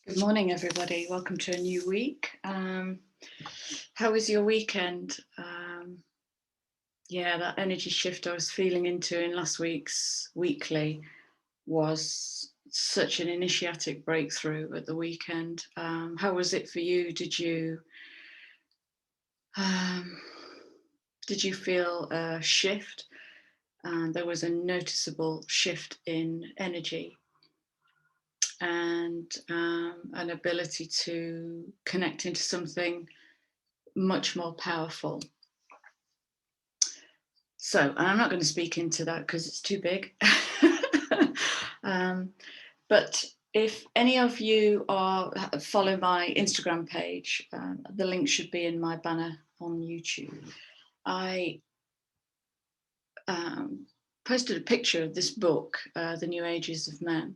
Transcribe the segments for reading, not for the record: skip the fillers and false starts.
Good morning, everybody. Welcome to a new week. How was your weekend? Yeah, that energy shift I was feeling into in last week's weekly was such an initiatic breakthrough at the weekend. How was it for you? Did you feel a shift? There was a noticeable shift in energy and an ability to connect into something much more powerful. So, and I'm not going to speak into that because it's too big. But if any of you follow my Instagram page, the link should be in my banner on YouTube. I posted a picture of this book, The New Ages of Men,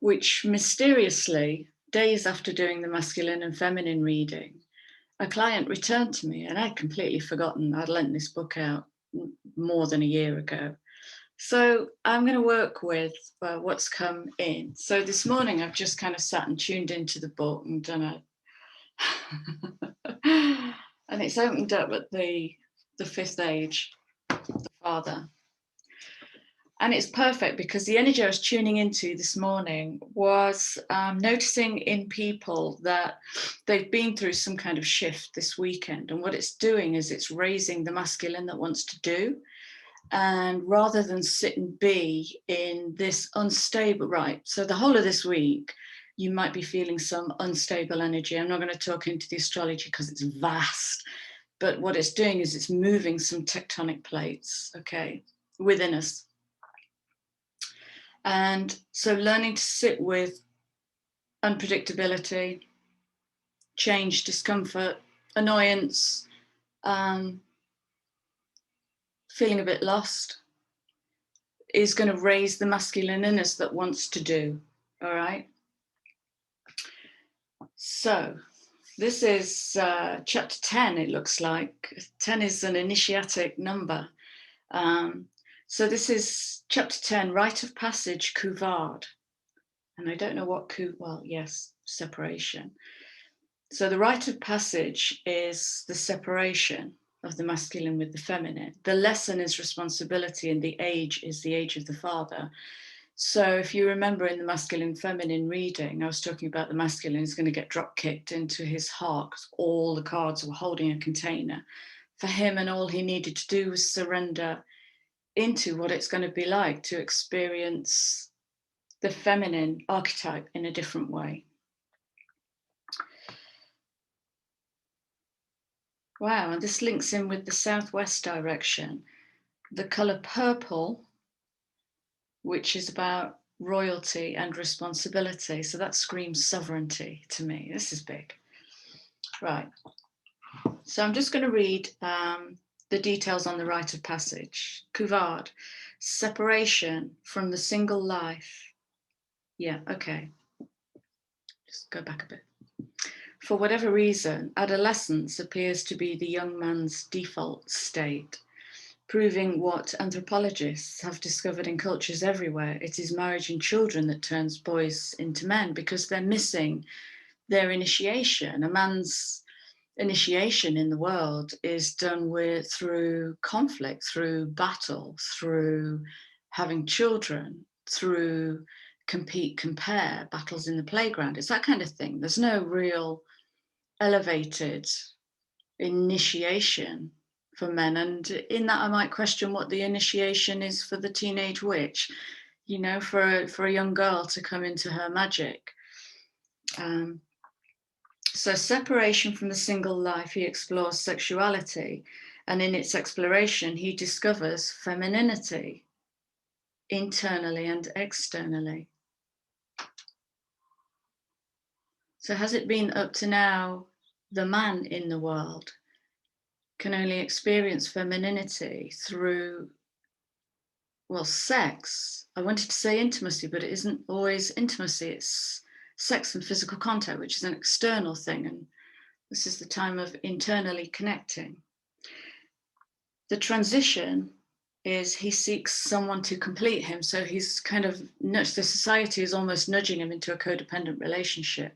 which mysteriously, days after doing the masculine and feminine reading, a client returned to me, and I'd completely forgotten I'd lent this book out more than a year ago. So I'm going to work with what's come in. So this morning I've just kind of sat and tuned into the book and done a and it's opened up at the fifth age, the father. And it's perfect because the energy I was tuning into this morning was noticing in people that they've been through some kind of shift this weekend. And what it's doing is it's raising the masculine that wants to do. And rather than sit and be in this unstable, right, so the whole of this week, you might be feeling some unstable energy. I'm not going to talk into the astrology because it's vast, but what it's doing is it's moving some tectonic plates, okay, within us. And so learning to sit with unpredictability, change, discomfort, annoyance, feeling a bit lost is going to raise the masculine in us that wants to do, all right? So this is chapter 10, it looks like. 10 is an initiatic number. So this is chapter 10, Rite of Passage, Couvard. And I don't know what well, yes, separation. So the rite of passage is the separation of the masculine with the feminine. The lesson is responsibility, and the age is the age of the father. So if you remember in the masculine feminine reading, I was talking about the masculine is going to get drop kicked into his heart because all the cards were holding a container for him, and all he needed to do was surrender into what it's going to be like to experience the feminine archetype in a different way. Wow, and this links in with the southwest direction. The color purple, which is about royalty and responsibility. So that screams sovereignty to me. This is big. Right. So I'm just going to read the details on the rite of passage. Couvard, separation from the single life. Yeah, okay. Just go back a bit. For whatever reason, adolescence appears to be the young man's default state, proving what anthropologists have discovered in cultures everywhere. It is marriage and children that turns boys into men because they're missing their initiation. A man's initiation in the world is done through conflict, through battle, through having children, through compete, compare, battles in the playground. It's that kind of thing. There's no real elevated initiation for men, and in that I might question what the initiation is for the teenage witch, you know, for a young girl to come into her magic. So separation from the single life, he explores sexuality, and in its exploration he discovers femininity internally and externally. So has it been up to now the man in the world can only experience femininity through, well, sex. I wanted to say intimacy, but it isn't always intimacy. It's sex and physical contact, which is an external thing. And this is the time of internally connecting. The transition is he seeks someone to complete him. So he's kind of, the society is almost nudging him into a codependent relationship.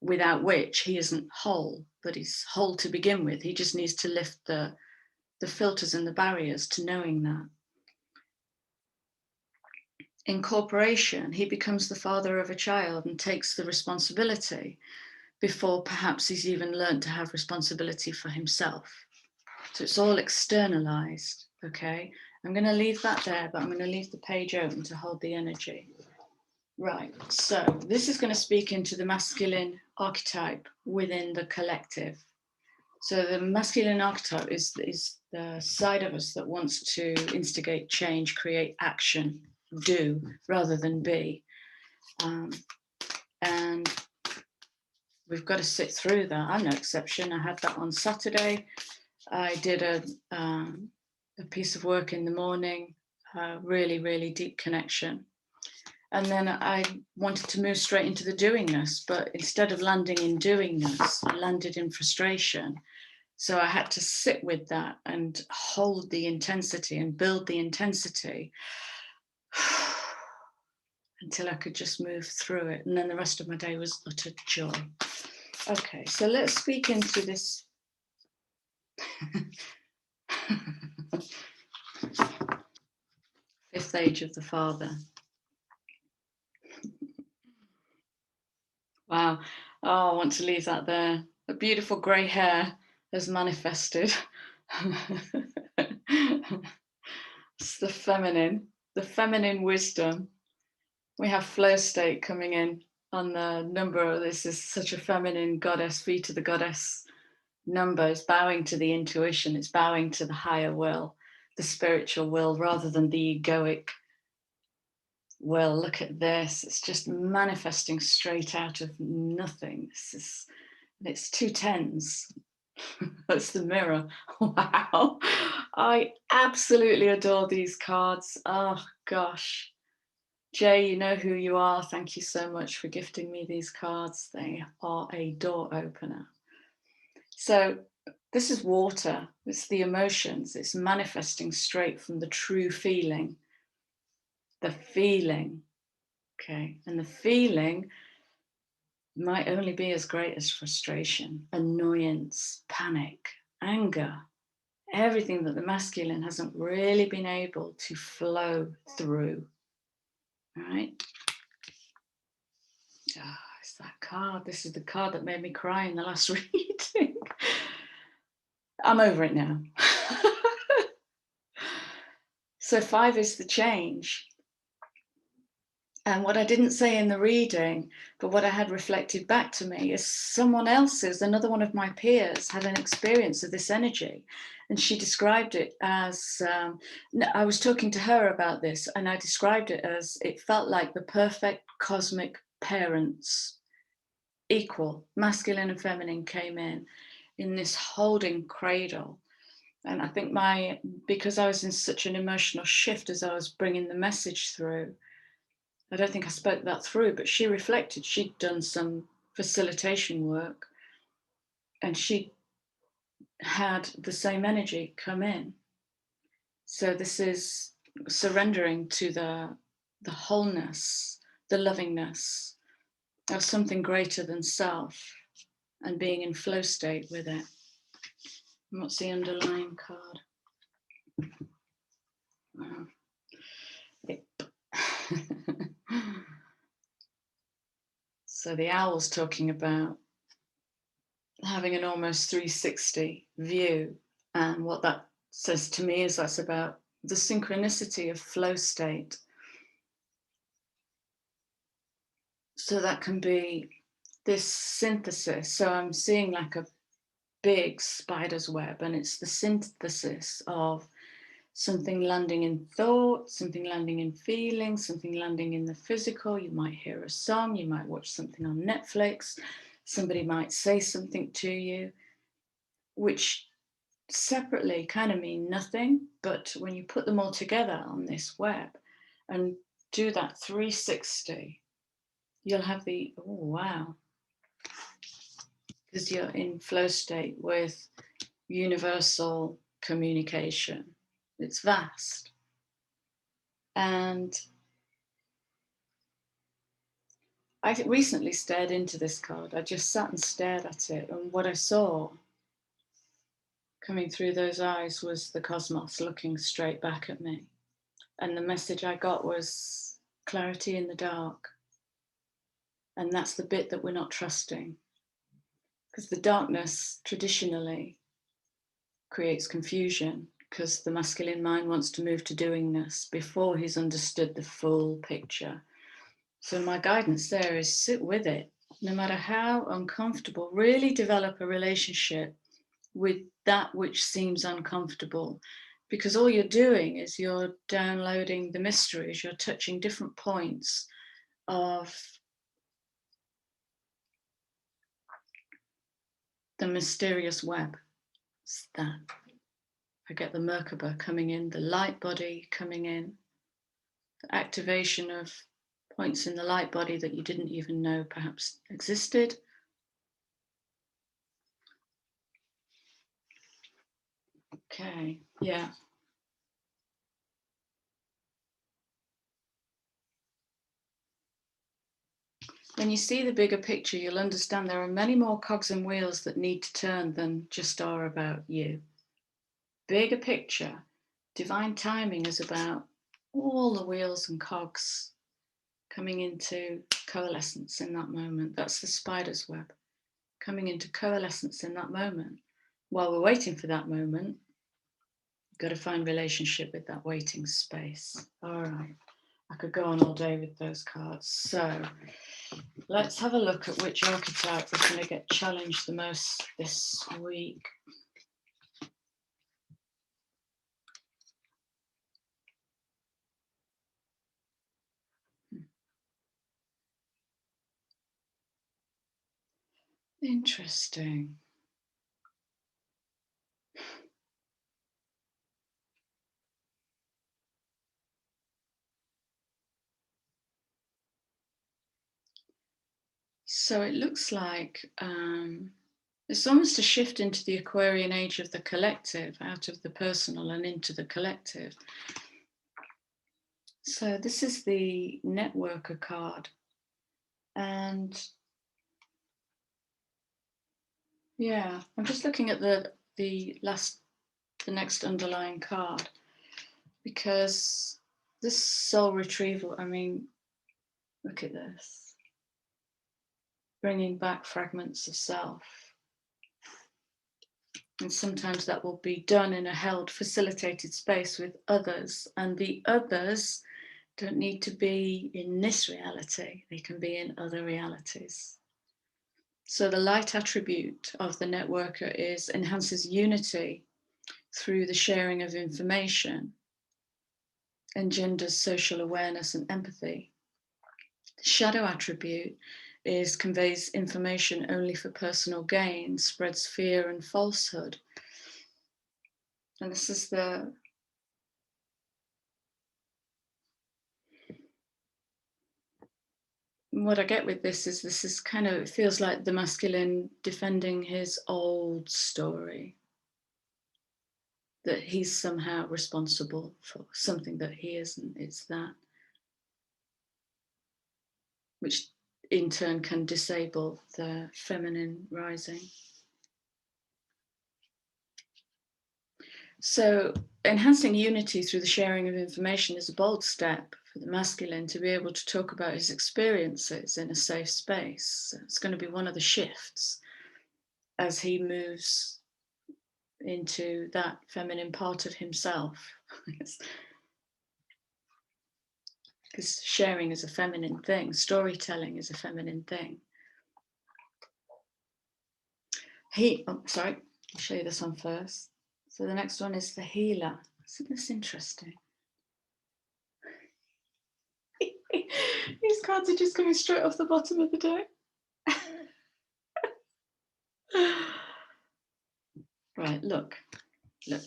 without which he isn't whole, but he's whole to begin with. He just needs to lift the filters and the barriers to knowing that. In corporation, he becomes the father of a child and takes the responsibility before perhaps he's even learned to have responsibility for himself. So it's all externalized, okay? I'm going to leave that there, but I'm going to leave the page open to hold the energy. Right, so this is going to speak into the masculine archetype within the collective. So the masculine archetype is the side of us that wants to instigate change, create action, do, rather than be. And we've got to sit through that. I'm no exception. I had that on Saturday. I did a piece of work in the morning, really, really deep connection. And then I wanted to move straight into the doingness, but instead of landing in doingness, I landed in frustration. So I had to sit with that and hold the intensity and build the intensity until I could just move through it. And then the rest of my day was utter joy. Okay, so let's speak into this. Fifth age of the father. Wow. Oh, I want to leave that there. The beautiful grey hair has manifested. It's the feminine wisdom. We have flow state coming in on the number. This is such a feminine goddess, feet of the goddess number. It's bowing to the intuition. It's bowing to the higher will, the spiritual will, rather than the egoic will. Look at this. It's just manifesting straight out of nothing. It's 2 10s. That's the mirror. Wow. I absolutely adore these cards. Oh, gosh. Jay, you know who you are. Thank you so much for gifting me these cards. They are a door opener. So this is water. It's the emotions. It's manifesting straight from the true feeling. The feeling. Okay. And the feeling might only be as great as frustration, annoyance, panic, anger, everything that the masculine hasn't really been able to flow through. All right. It's that card. This is the card that made me cry in the last reading. I'm over it now. So 5 is the change. And what I didn't say in the reading, but what I had reflected back to me is someone else's, another one of my peers had an experience of this energy. And she described it as, I was talking to her about this, and I described it as, it felt like the perfect cosmic parents, equal, masculine and feminine, came in this holding cradle. And I think because I was in such an emotional shift as I was bringing the message through, I don't think I spoke that through, but she reflected. She'd done some facilitation work and she had the same energy come in. So this is surrendering to the wholeness, the lovingness of something greater than self and being in flow state with it. And what's the underlying card? Wow. So the owl's talking about having an almost 360 view, and what that says to me is that's about the synchronicity of flow state. So that can be this synthesis. So I'm seeing like a big spider's web, and it's the synthesis of something landing in thought, something landing in feeling, something landing in the physical. You might hear a song, you might watch something on Netflix, somebody might say something to you, which separately kind of mean nothing, but when you put them all together on this web and do that 360, you'll have the, oh wow, because you're in flow state with universal communication. It's vast. And I recently stared into this card. I just sat and stared at it, and what I saw coming through those eyes was the cosmos looking straight back at me. And the message I got was clarity in the dark. And that's the bit that we're not trusting. Because the darkness traditionally creates confusion, because the masculine mind wants to move to doingness before he's understood the full picture. So my guidance there is sit with it, no matter how uncomfortable. Really develop a relationship with that which seems uncomfortable, because all you're doing is you're downloading the mysteries, you're touching different points of the mysterious web. It's that. I get the Merkaba coming in, the light body coming in, the activation of points in the light body that you didn't even know perhaps existed. Okay, yeah. When you see the bigger picture, you'll understand there are many more cogs and wheels that need to turn than just are about you. Bigger picture, divine timing is about all the wheels and cogs coming into coalescence in that moment. That's the spider's web, coming into coalescence in that moment. While we're waiting for that moment, you've got to find relationship with that waiting space. All right, I could go on all day with those cards. So let's have a look at which archetype is going to get challenged the most this week. Interesting. So it looks like it's almost a shift into the Aquarian age of the collective, out of the personal and into the collective. So this is the networker card. And yeah, I'm just looking at the next underlying card, because this soul retrieval, I mean, look at this. Bringing back fragments of self. And sometimes that will be done in a held, facilitated space with others. And the others don't need to be in this reality. They can be in other realities. So the light attribute of the networker is enhances unity through the sharing of information, engenders social awareness and empathy. The shadow attribute is conveys information only for personal gain, spreads fear and falsehood. And this is the what I get with this is kind of, it feels like the masculine defending his old story, that he's somehow responsible for something that he isn't. It's that, which in turn can disable the feminine rising. So enhancing unity through the sharing of information is a bold step for the masculine to be able to talk about his experiences in a safe space. So it's going to be one of the shifts as he moves into that feminine part of himself. Because sharing is a feminine thing, storytelling is a feminine thing. I'll show you this one first. So the next one is the healer. Isn't this interesting? These cards are just coming straight off the bottom of the deck. Right, look. The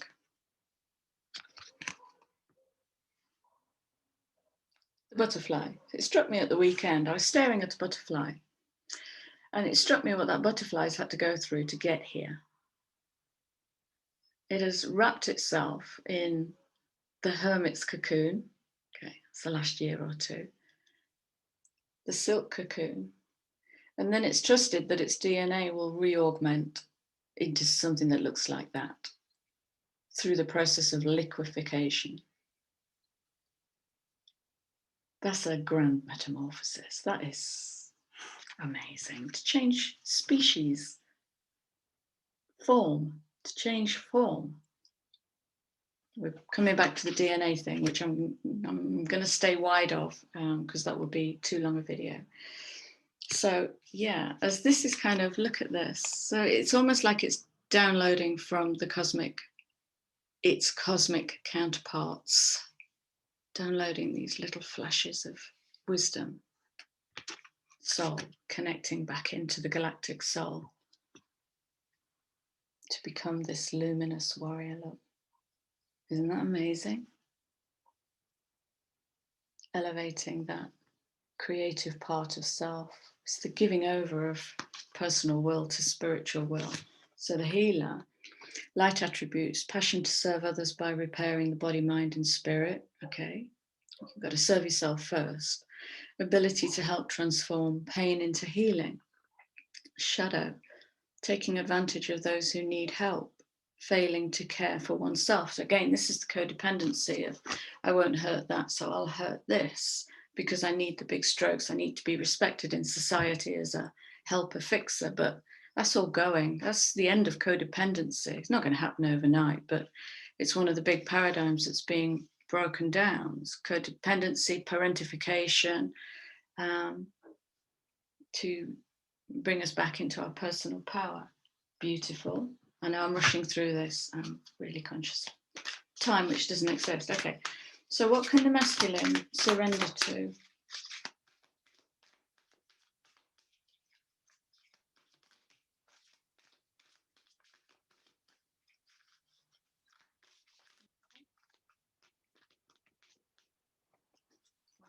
butterfly. It struck me at the weekend. I was staring at a butterfly, and it struck me what that butterfly's had to go through to get here. It has wrapped itself in the hermit's cocoon. Okay, it's the last year or two. the silk cocoon, and then it's trusted that its DNA will re-augment into something that looks like that through the process of liquefaction. That's a grand metamorphosis. That is amazing. To change species, form, to change form. We're coming back to the DNA thing, which I'm going to stay wide of because that would be too long a video. So yeah, as this is kind of, look at this. So it's almost like it's downloading from the cosmic, its cosmic counterparts, downloading these little flashes of wisdom, soul, connecting back into the galactic soul to become this luminous warrior. Look, isn't that amazing? Elevating that creative part of self. It's the giving over of personal will to spiritual will. So the healer, light attributes, passion to serve others by repairing the body, mind, and spirit. Okay, you've got to serve yourself first. Ability to help transform pain into healing. Shadow, taking advantage of those who need help, failing to care for oneself. So again, this is the codependency of, I won't hurt that, so I'll hurt this because I need the big strokes. I need to be respected in society as a helper fixer, but that's all going. That's the end of codependency. It's not going to happen overnight, but it's one of the big paradigms that's being broken down. It's codependency, parentification, to bring us back into our personal power. Beautiful. I know I'm rushing through this. I'm really conscious of time, which doesn't exist. Okay, so what can the masculine surrender to?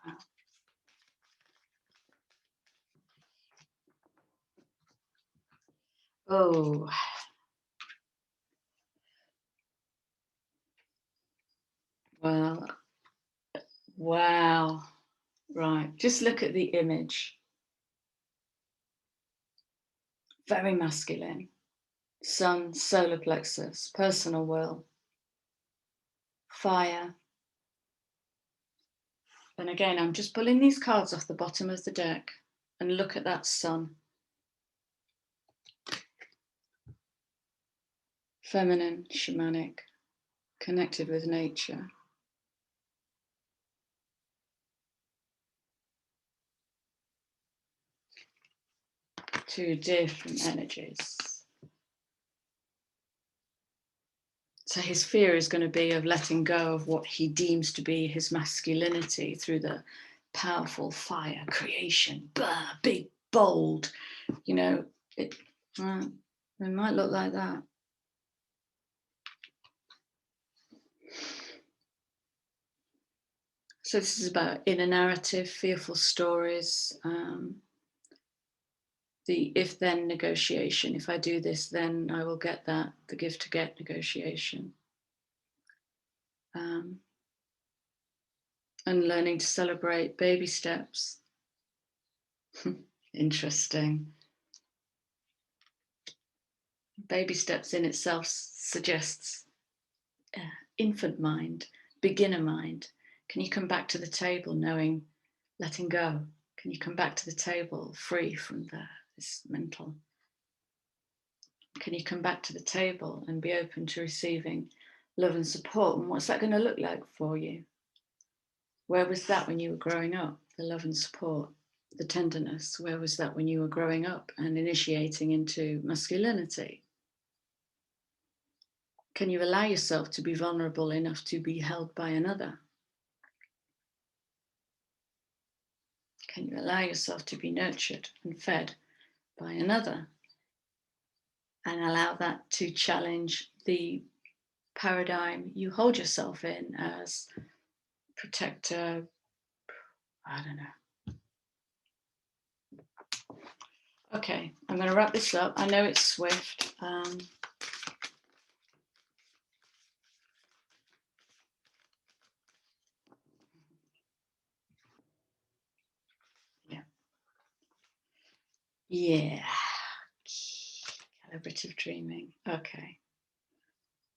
Wow. Oh, well, wow. Right, just look at the image. Very masculine. Sun, solar plexus, personal will, fire. And again, I'm just pulling these cards off the bottom of the deck and look at that sun. Feminine, shamanic, connected with nature. Two different energies. So his fear is going to be of letting go of what he deems to be his masculinity through the powerful fire creation, big, bold, you know, it might look like that. So this is about inner narrative, fearful stories, the if-then negotiation. If I do this, then I will get that, the give to get negotiation. And learning to celebrate baby steps. Interesting. Baby steps in itself suggests infant mind, beginner mind. Can you come back to the table knowing, letting go? Can you come back to the table free from this mental? Can you come back to the table and be open to receiving love and support? And what's that going to look like for you? Where was that when you were growing up? The love and support, the tenderness. Where was that when you were growing up and initiating into masculinity? Can you allow yourself to be vulnerable enough to be held by another? Can you allow yourself to be nurtured and fed by another? And allow that to challenge the paradigm you hold yourself in as protector, I don't know. Okay, I'm going to wrap this up. I know it's swift. Yeah. Yeah. Collaborative dreaming. Okay.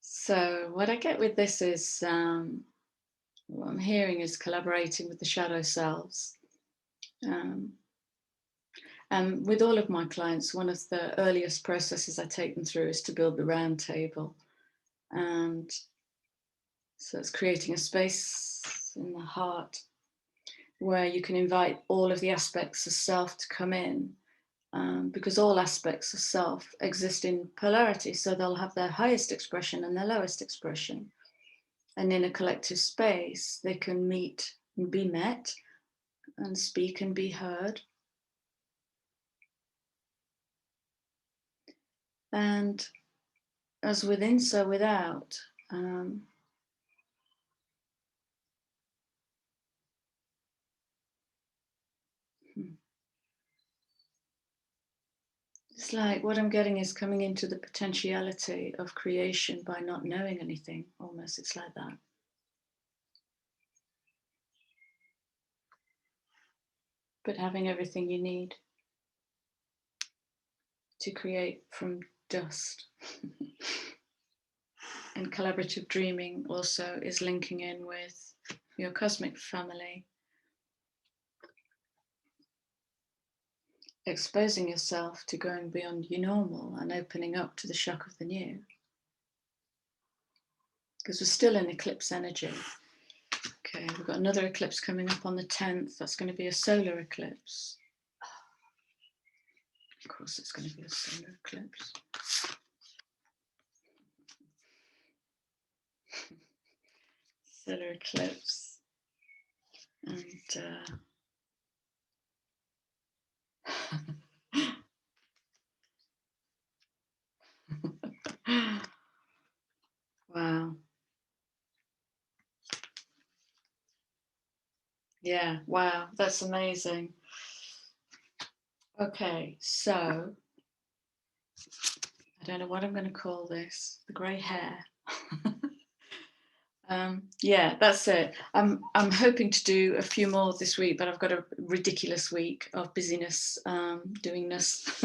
So what I get with this is, what I'm hearing is collaborating with the shadow selves. And with all of my clients, one of the earliest processes I take them through is to build the round table. And so it's creating a space in the heart where you can invite all of the aspects of self to come in, because all aspects of self exist in polarity. So they'll have their highest expression and their lowest expression. And in a collective space, they can meet and be met and speak and be heard. And as within, so without. It's like what I'm getting is coming into the potentiality of creation by not knowing anything, almost. It's like that. But having everything you need to create from dust. And collaborative dreaming also is linking in with your cosmic family. Exposing yourself to going beyond your normal and opening up to the shock of the new. Because we're still in eclipse energy. Okay, we've got another eclipse coming up on the 10th. That's going to be a solar eclipse. Of course, it's going to be a solar eclipse. Solar eclipse. And wow. Yeah, wow, that's amazing. Okay, so I don't know what I'm going to call this. The grey hair. Yeah, that's it. I'm hoping to do a few more this week, but I've got a ridiculous week of busyness, doing this.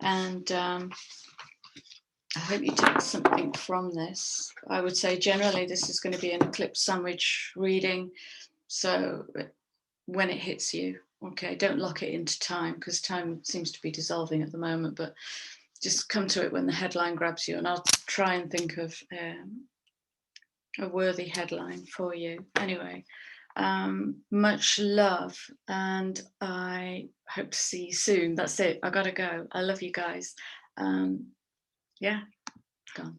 And I hope you take something from this. I would say generally this is going to be an eclipse sandwich reading. So when it hits you, okay, don't lock it into time, because time seems to be dissolving at the moment, but just come to it when the headline grabs you, and I'll try and think of a worthy headline for you. Anyway, much love, and I hope to see you soon. That's it. I gotta go. I love you guys. Yeah, gone.